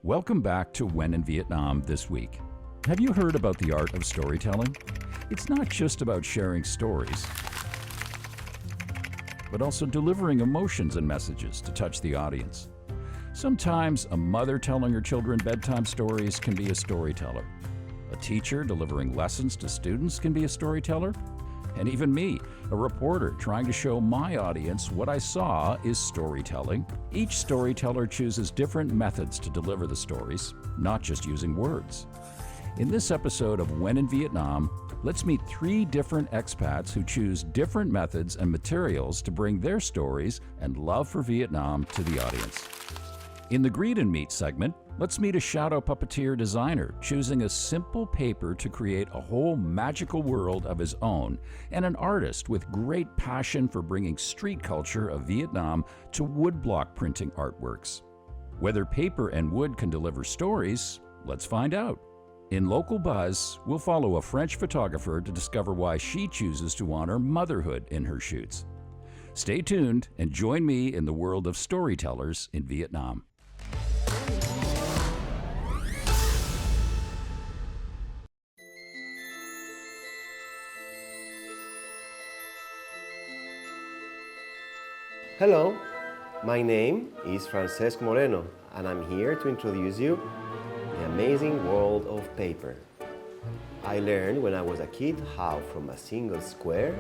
Welcome back to When in Vietnam this week. Have you heard about the art of storytelling? It's not just about sharing stories, but also delivering emotions and messages to touch the audience. Sometimes a mother telling her children bedtime stories can be a storyteller. A teacher delivering lessons to students can be a storyteller. And even me, a reporter trying to show my audience what I saw, is storytelling. Each storyteller chooses different methods to deliver the stories, not just using words. In this episode of When in Vietnam, let's meet 3 different expats who choose different methods and materials to bring their stories and love for Vietnam to the audience. In the Greet and Meet segment, let's meet a shadow puppeteer designer choosing a simple paper to create a whole magical world of his own, and an artist with great passion for bringing street culture of Vietnam to woodblock printing artworks. Whether paper and wood can deliver stories, let's find out. In Local Buzz, we'll follow a French photographer to discover why she chooses to honor motherhood in her shoots. Stay tuned and join me in the world of storytellers in Vietnam. Hello, my name is Francesc Moreno, and I'm here to introduce you the amazing world of paper. I learned when I was a kid how from a single square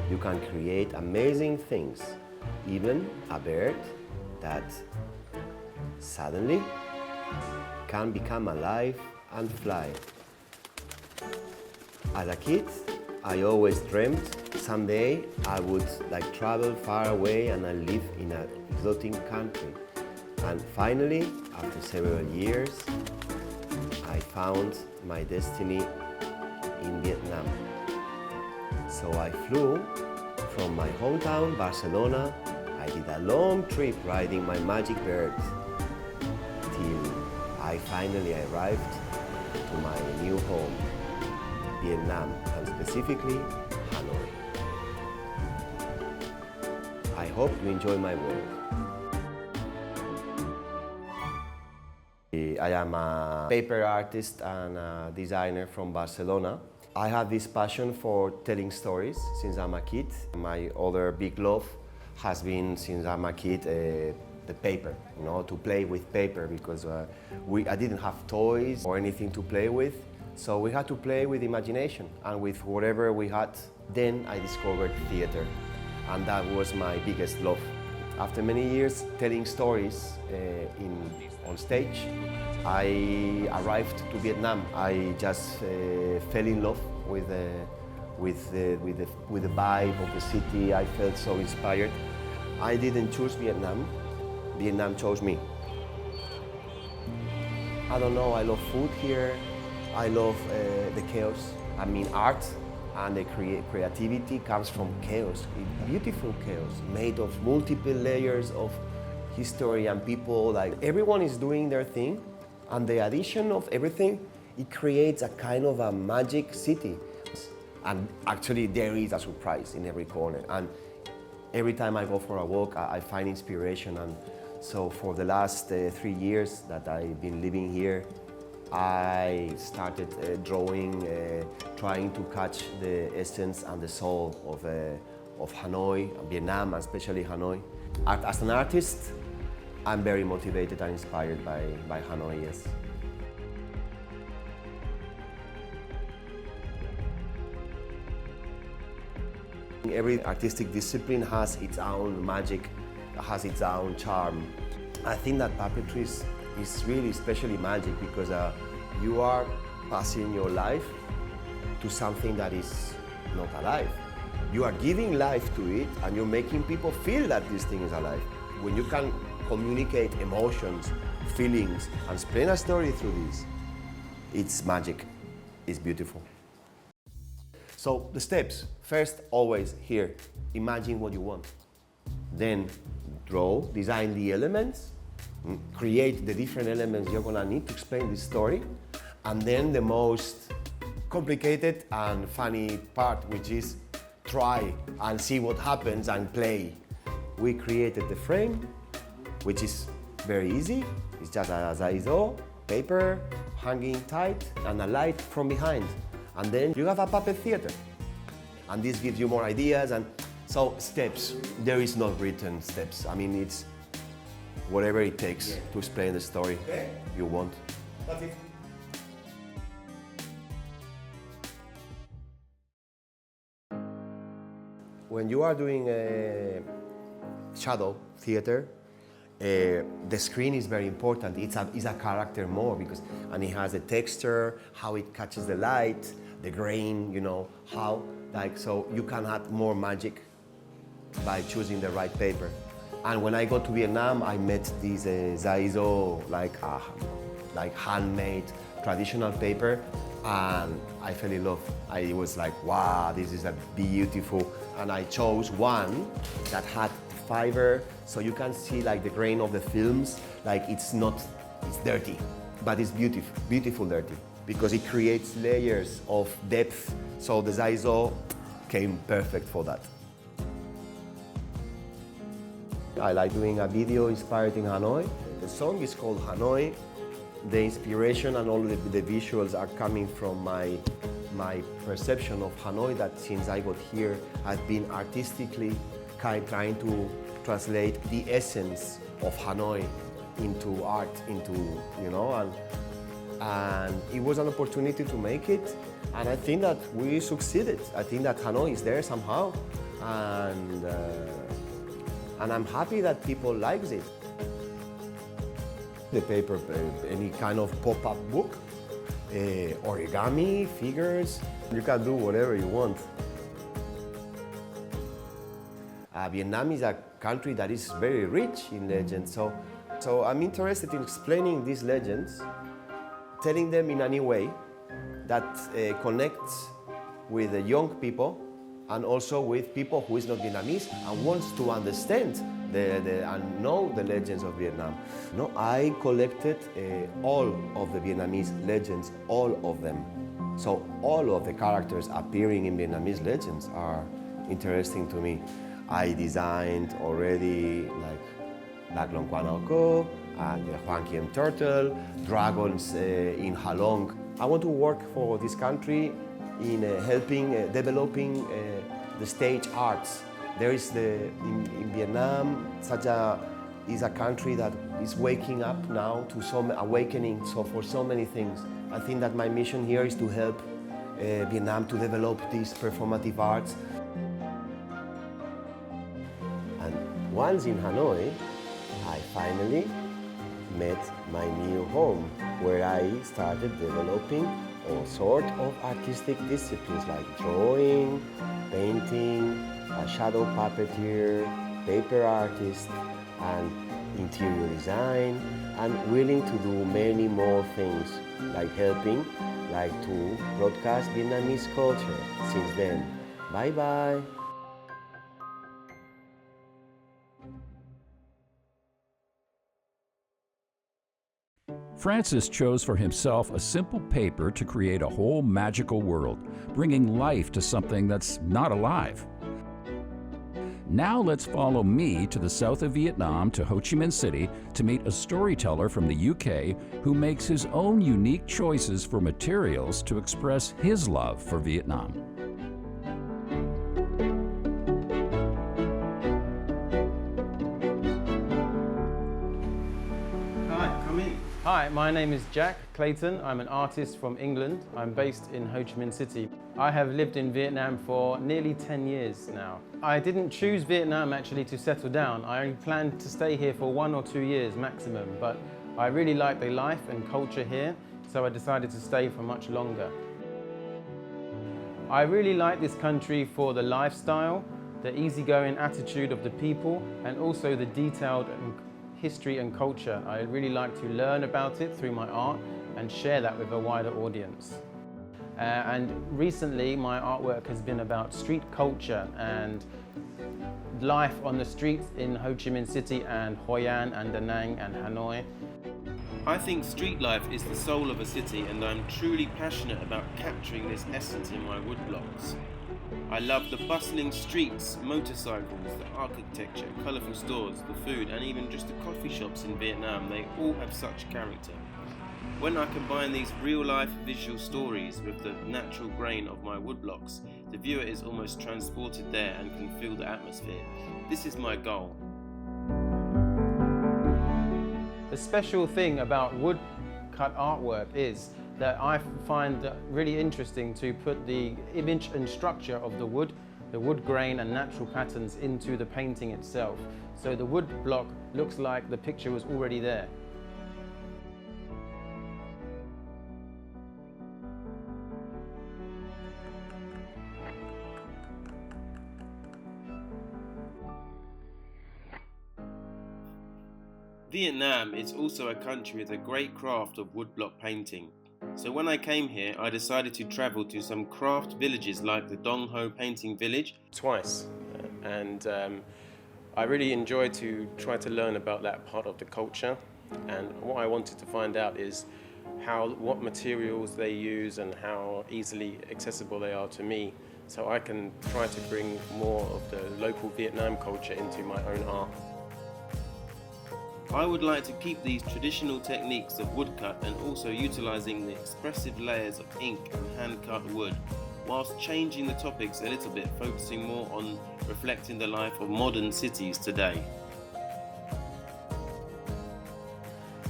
you can create amazing things, even a bird that suddenly can become alive and fly. As a kid, I always dreamed someday I would travel far away and I live in an exotic country. And finally, after several years, I found my destiny in Vietnam. So I flew from my hometown, Barcelona. I did a long trip riding my magic bird till I finally arrived to my new home, Vietnam, and specifically Hanoi. I hope you enjoy my work. I am a paper artist and a designer from Barcelona. I have this passion for telling stories since I'm a kid. My other big love has been, since I'm a kid, the paper, to play with paper, because I didn't have toys or anything to play with. So we had to play with imagination and with whatever we had. Then I discovered theater, and that was my biggest love. After many years telling stories on stage, I arrived to Vietnam. I just fell in love with the vibe of the city. I felt so inspired. I didn't choose Vietnam. Vietnam chose me. I don't know, I love food here. I love the chaos. I mean, art and the creativity comes from chaos, beautiful chaos, made of multiple layers of history and people. Everyone is doing their thing, and the addition of everything, it creates a kind of a magic city. And actually, there is a surprise in every corner. And every time I go for a walk, I find inspiration. And so for the last 3 years that I've been living here, I started drawing, trying to catch the essence and the soul of Hanoi, Vietnam, and especially Hanoi. As an artist, I'm very motivated and inspired by Hanoi, yes. Every artistic discipline has its own magic, has its own charm. I think that puppetry is really especially magic because you are passing your life to something that is not alive. You are giving life to it, and you're making people feel that this thing is alive. When you can communicate emotions, feelings, and explain a story through this, it's magic. It's beautiful. So the steps, first, always here, imagine what you want. Then draw, design the elements, create the different elements you're gonna need to explain this story. And then the most complicated and funny part, which is try and see what happens and play. We created the frame, which is very easy. It's just a zaizo, paper, hanging tight, and a light from behind. And then you have a puppet theater. And this gives you more ideas, and so steps. There is no written steps. I mean, it's whatever it takes to explain the story you want. That's it. When you are doing a shadow theater, the screen is very important. It's a character more and it has a texture, how it catches the light, the grain, you know, how, so you can add more magic by choosing the right paper. And when I go to Vietnam, I met this zaizo, like handmade traditional paper, and I fell in love. I was like, wow, this is a beautiful, and I chose one that had fiber, so you can see like the grain of the films, like it's dirty, but it's beautiful dirty, because it creates layers of depth, so the zaizo came perfect for that. I like doing a video inspired in Hanoi. The song is called Hanoi. The inspiration and all the visuals are coming from my perception of Hanoi, that since I got here, I've been artistically trying to translate the essence of Hanoi into art, and it was an opportunity to make it, and I think that we succeeded. I think that Hanoi is there somehow, and I'm happy that people likes it. The paper, any kind of pop-up book, origami, figures, you can do whatever you want. Vietnam is a country that is very rich in legends, so I'm interested in explaining these legends, telling them in a new way that connects with the young people and also with people who is not Vietnamese and wants to understand and know the legends of Vietnam. No, I collected all of the Vietnamese legends, all of them. So all of the characters appearing in Vietnamese legends are interesting to me. I designed already like Black Long Quan Ao Co and the Hoang Kiem Turtle, dragons in Halong. I want to work for this country in helping developing the stage arts. There is in Vietnam is a country that is waking up now to some awakening. So for so many things, I think that my mission here is to help Vietnam to develop these performative arts. And once in Hanoi, I finally met my new home, where I started developing all sorts of artistic disciplines like drawing, painting, a shadow puppeteer, paper artist, and interior design, and willing to do many more things, like helping, like to broadcast Vietnamese culture. Since then, bye-bye. Francis chose for himself a simple paper to create a whole magical world, bringing life to something that's not alive. Now let's follow me to the south of Vietnam, to Ho Chi Minh City, to meet a storyteller from the UK who makes his own unique choices for materials to express his love for Vietnam. Hi, my name is Jack Clayton. I'm an artist from England. I'm based in Ho Chi Minh City. I have lived in Vietnam for nearly 10 years now. I didn't choose Vietnam actually to settle down. I only planned to stay here for 1 or 2 years maximum, but I really like the life and culture here, so I decided to stay for much longer. I really like this country for the lifestyle, the easygoing attitude of the people, and also the detailed history and culture. I really like to learn about it through my art and share that with a wider audience. And recently my artwork has been about street culture and life on the streets in Ho Chi Minh City and Hoi An and Da Nang and Hanoi. I think street life is the soul of a city, and I'm truly passionate about capturing this essence in my woodblocks. I love the bustling streets, motorcycles, the architecture, colourful stores, the food, and even just the coffee shops in Vietnam. They all have such character. When I combine these real-life visual stories with the natural grain of my woodblocks, the viewer is almost transported there and can feel the atmosphere. This is my goal. The special thing about woodcut artwork is that I find that really interesting to put the image and structure of the wood grain and natural patterns into the painting itself. So the wood block looks like the picture was already there. Vietnam is also a country with a great craft of woodblock painting. So when I came here, I decided to travel to some craft villages like the Dong Ho painting village twice. And I really enjoyed to try to learn about that part of the culture. And what I wanted to find out is what materials they use and how easily accessible they are to me, so I can try to bring more of the local Vietnam culture into my own art. I would like to keep these traditional techniques of woodcut and also utilising the expressive layers of ink and hand-cut wood, whilst changing the topics a little bit, focusing more on reflecting the life of modern cities today.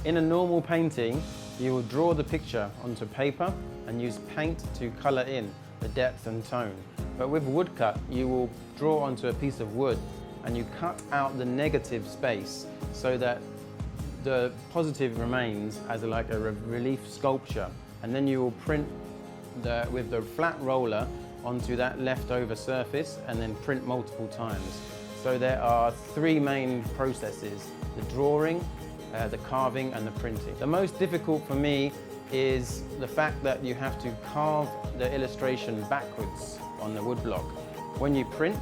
In a normal painting, you will draw the picture onto paper and use paint to colour in the depth and tone. But with woodcut, you will draw onto a piece of wood and you cut out the negative space so that the positive remains as a relief sculpture, and then you will print with the flat roller onto that leftover surface and then print multiple times. So there are three main processes: the drawing, the carving and the printing. The most difficult for me is the fact that you have to carve the illustration backwards on the woodblock. When you print,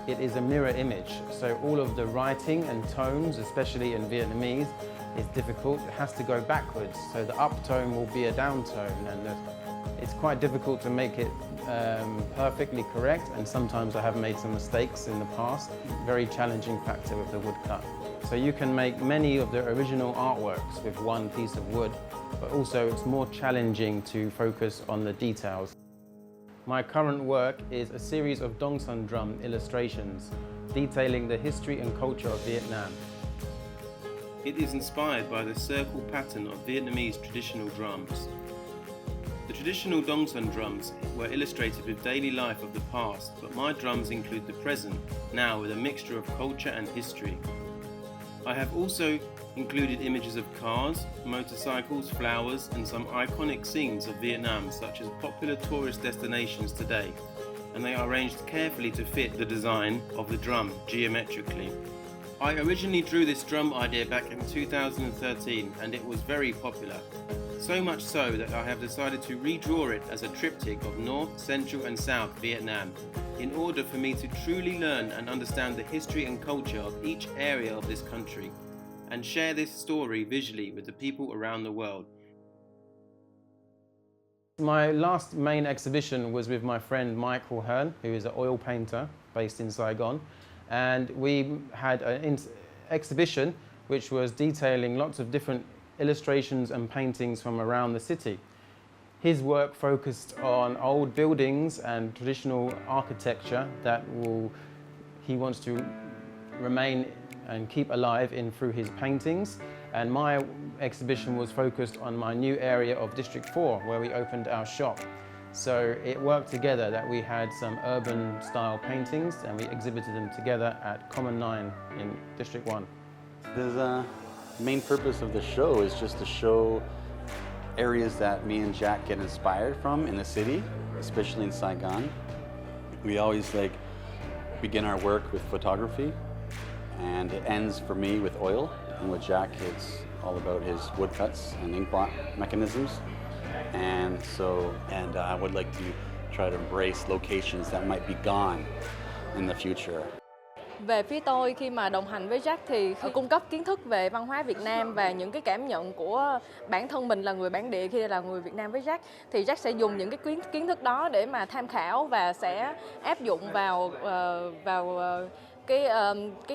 it is a mirror image, so all of the writing and tones, especially in Vietnamese, is difficult. It has to go backwards, so the uptone will be a downtone, and it's quite difficult to make it perfectly correct, and sometimes I have made some mistakes in the past. Very challenging factor with the woodcut. So you can make many of the original artworks with one piece of wood, but also it's more challenging to focus on the details. My current work is a series of Dong Son drum illustrations detailing the history and culture of Vietnam. It is inspired by the circle pattern of Vietnamese traditional drums. The traditional Dong Son drums were illustrated with daily life of the past, but my drums include the present, now with a mixture of culture and history. I have also included images of cars, motorcycles, flowers, and some iconic scenes of Vietnam, such as popular tourist destinations today, and they are arranged carefully to fit the design of the drum geometrically. I originally drew this drum idea back in 2013, and it was very popular. So much so that I have decided to redraw it as a triptych of North, Central and South Vietnam, in order for me to truly learn and understand the history and culture of each area of this country, and share this story visually with the people around the world. My last main exhibition was with my friend Michael Hearn, who is an oil painter based in Saigon, and we had an exhibition which was detailing lots of different illustrations and paintings from around the city. His work focused on old buildings and traditional architecture that he wants to remain and keep alive through his paintings. And my exhibition was focused on my new area of District 4, where we opened our shop. So it worked together that we had some urban style paintings and we exhibited them together at Common 9 in District 1. The main purpose of the show is just to show areas that me and Jack get inspired from in the city, especially in Saigon. We always begin our work with photography, and it ends for me with oil, and with Jack it's all about his woodcuts and inkblot mechanisms. And I would like to try to embrace locations that might be gone in the future. Về phía tôi, khi mà đồng hành với Jack thì cung cấp kiến thức về văn hóa Việt Nam và những cái cảm nhận của bản thân mình là người bản địa khi là người Việt Nam với Jack, thì Jack sẽ dùng những cái kiến thức đó để mà tham khảo và sẽ áp dụng vào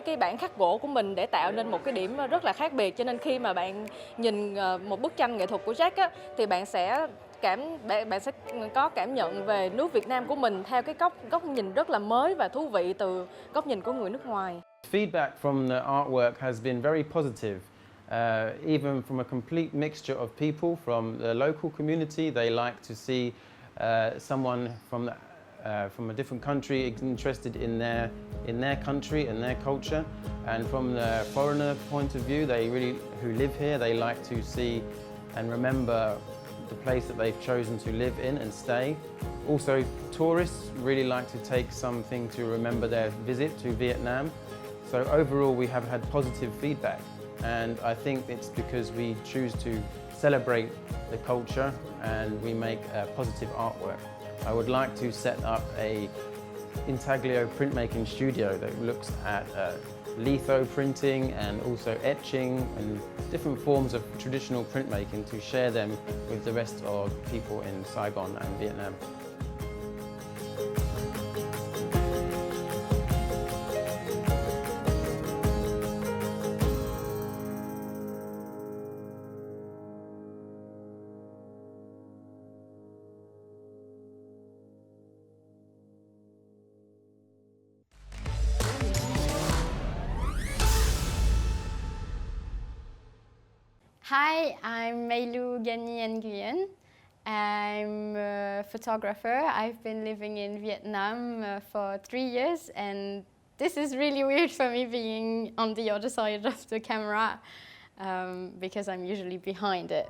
cái bản khắc gỗ của mình để tạo nên một cái điểm rất là khác biệt. Cho nên khi mà bạn nhìn một bức tranh nghệ thuật của Jack á, thì bạn sẽ có cảm nhận về nước Việt Nam của mình theo cái góc nhìn rất là mới và thú vị từ góc nhìn của người nước ngoài. Feedback from the artwork has been very positive, even from a complete mixture of people from the local community. They like to see someone from a different country interested in their country and their culture, and from the foreigner point of view, who live here, they like to see and remember the place that they've chosen to live in and stay. Also, tourists really like to take something to remember their visit to Vietnam. So overall, we have had positive feedback, and I think it's because we choose to celebrate the culture and we make positive artwork. I would like to set up a intaglio printmaking studio that looks at litho printing and also etching and different forms of traditional printmaking to share them with the rest of people in Saigon and Vietnam. Hi, I'm Meilu Nguyen. I'm a photographer. I've been living in Vietnam for 3 years, and this is really weird for me being on the other side of the camera because I'm usually behind it.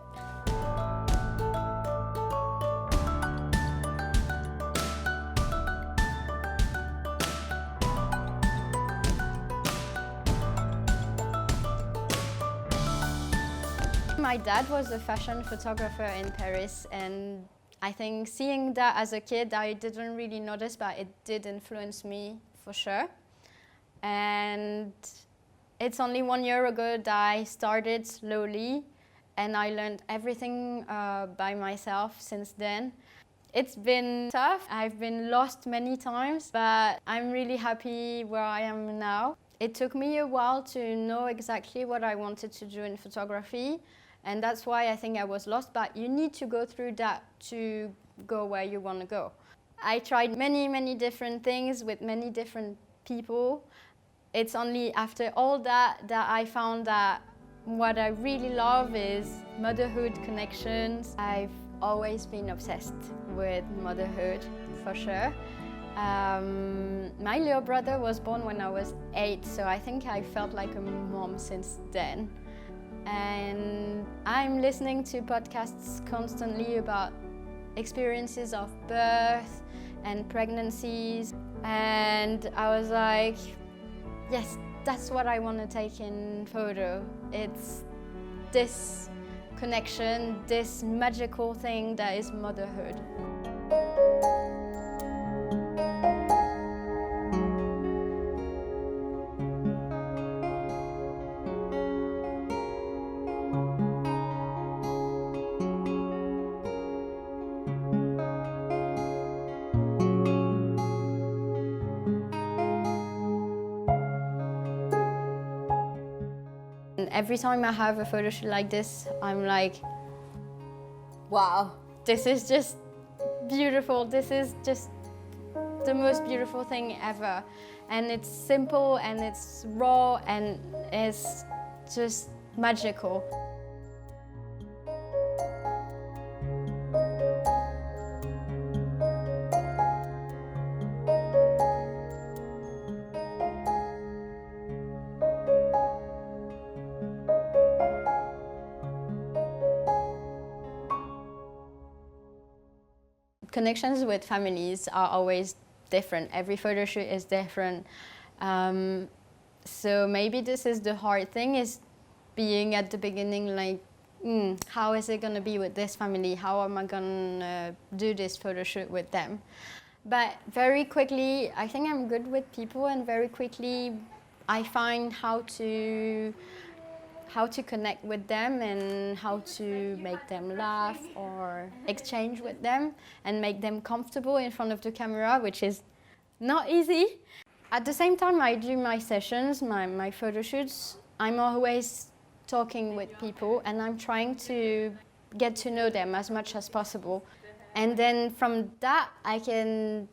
My dad was a fashion photographer in Paris, and I think seeing that as a kid, I didn't really notice, but it did influence me for sure. And it's only 1 year ago that I started slowly, and I learned everything by myself since then. It's been tough. I've been lost many times, but I'm really happy where I am now. It took me a while to know exactly what I wanted to do in photography. And that's why I think I was lost, but you need to go through that to go where you want to go. I tried many different things with many different people. It's only after all that I found that what I really love is motherhood connections. I've always been obsessed with motherhood, for sure. My little brother was born when I was 8, so I think I felt like a mom since then. And I'm listening to podcasts constantly about experiences of birth and pregnancies, and I was like, yes, that's what I want to take in photo. It's this connection, this magical thing that is motherhood. Every time I have a photo shoot like this, I'm like, wow, this is just beautiful. This is just the most beautiful thing ever. And it's simple and it's raw and it's just magical. Connections with families are always different. Every photo shoot is different. So maybe this is the hard thing, is being at the beginning like, how is it going to be with this family? How am I going to do this photo shoot with them? But very quickly, I think I'm good with people, and very quickly I find how to connect with them and how to make them laugh or exchange with them and make them comfortable in front of the camera, which is not easy. At the same time I do my sessions, my photo shoots, I'm always talking with people and I'm trying to get to know them as much as possible. And then from that I can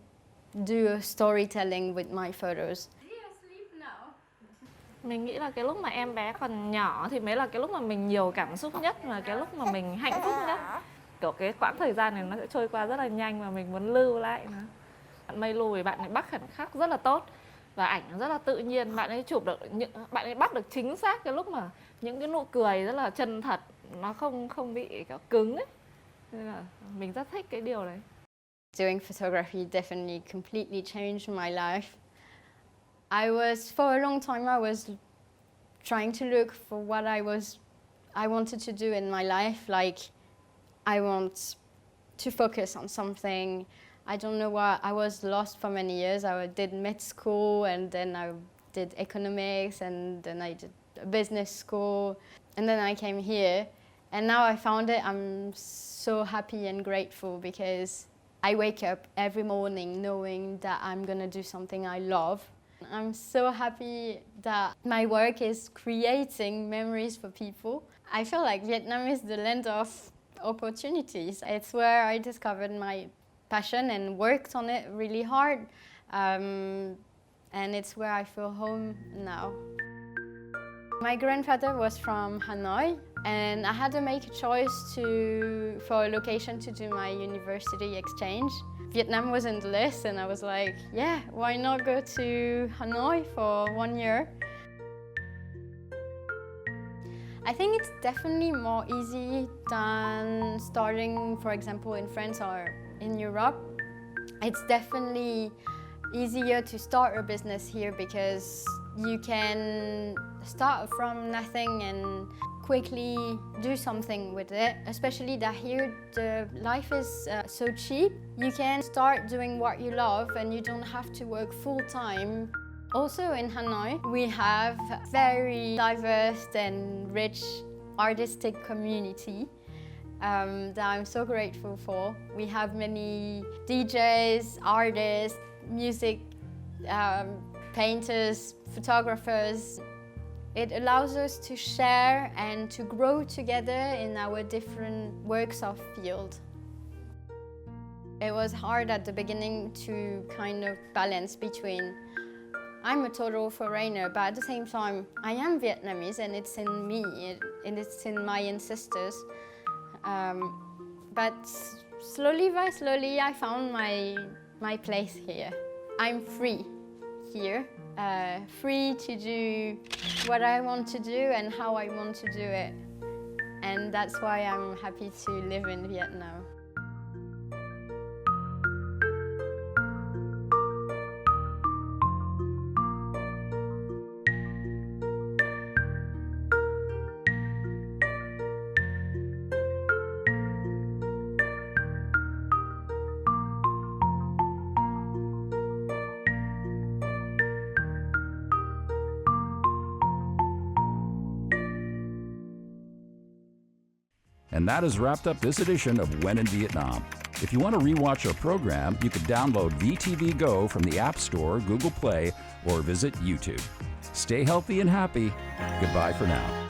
do a storytelling with my photos. Mình nghĩ là cái lúc mà em bé còn nhỏ thì mới là cái lúc mà mình nhiều cảm xúc nhất và cái lúc mà mình hạnh phúc nhất. Kiểu cái quãng thời gian này nó sẽ trôi qua rất là nhanh và mình muốn lưu lại nó. Bạn Mây Lu thì bạn ấy bắt khoảnh khắc rất là tốt và ảnh nó rất là tự nhiên. Bạn ấy chụp được bạn ấy bắt được chính xác cái lúc mà những cái nụ cười rất là chân thật, nó không bị kiểu cứng ấy. Nên là mình rất thích cái điều đấy. Doing photography definitely completely changed my life. For a long time, I was trying to look for what I wanted to do in my life. Like, I want to focus on something. I don't know what, I was lost for many years. I did med school, and then I did economics, and then I did a business school. And then I came here, and now I found it. I'm so happy and grateful because I wake up every morning knowing that I'm gonna do something I love. I'm so happy that my work is creating memories for people. I feel like Vietnam is the land of opportunities. It's where I discovered my passion and worked on it really hard. And it's where I feel home now. My grandfather was from Hanoi, and I had to make a choice for a location to do my university exchange. Vietnam was in the list, and I was like, yeah, why not go to Hanoi for 1 year? I think it's definitely more easy than starting, for example, in France or in Europe. It's definitely easier to start a business here because you can start from nothing and quickly do something with it, especially that here the life is so cheap. You can start doing what you love and you don't have to work full time. Also in Hanoi, we have a very diverse and rich artistic community that I'm so grateful for. We have many DJs, artists, music, painters, photographers. It allows us to share and to grow together in our different works of field. It was hard at the beginning to kind of balance between I'm a total foreigner, but at the same time I am Vietnamese and it's in me and it's in my ancestors. But slowly by slowly I found my place here. I'm free here. Free to do what I want to do and how I want to do it. And that's why I'm happy to live in Vietnam. And that has wrapped up this edition of When in Vietnam. If you want to rewatch our program, you can download VTV Go from the App Store, Google Play, or visit YouTube. Stay healthy and happy. Goodbye for now.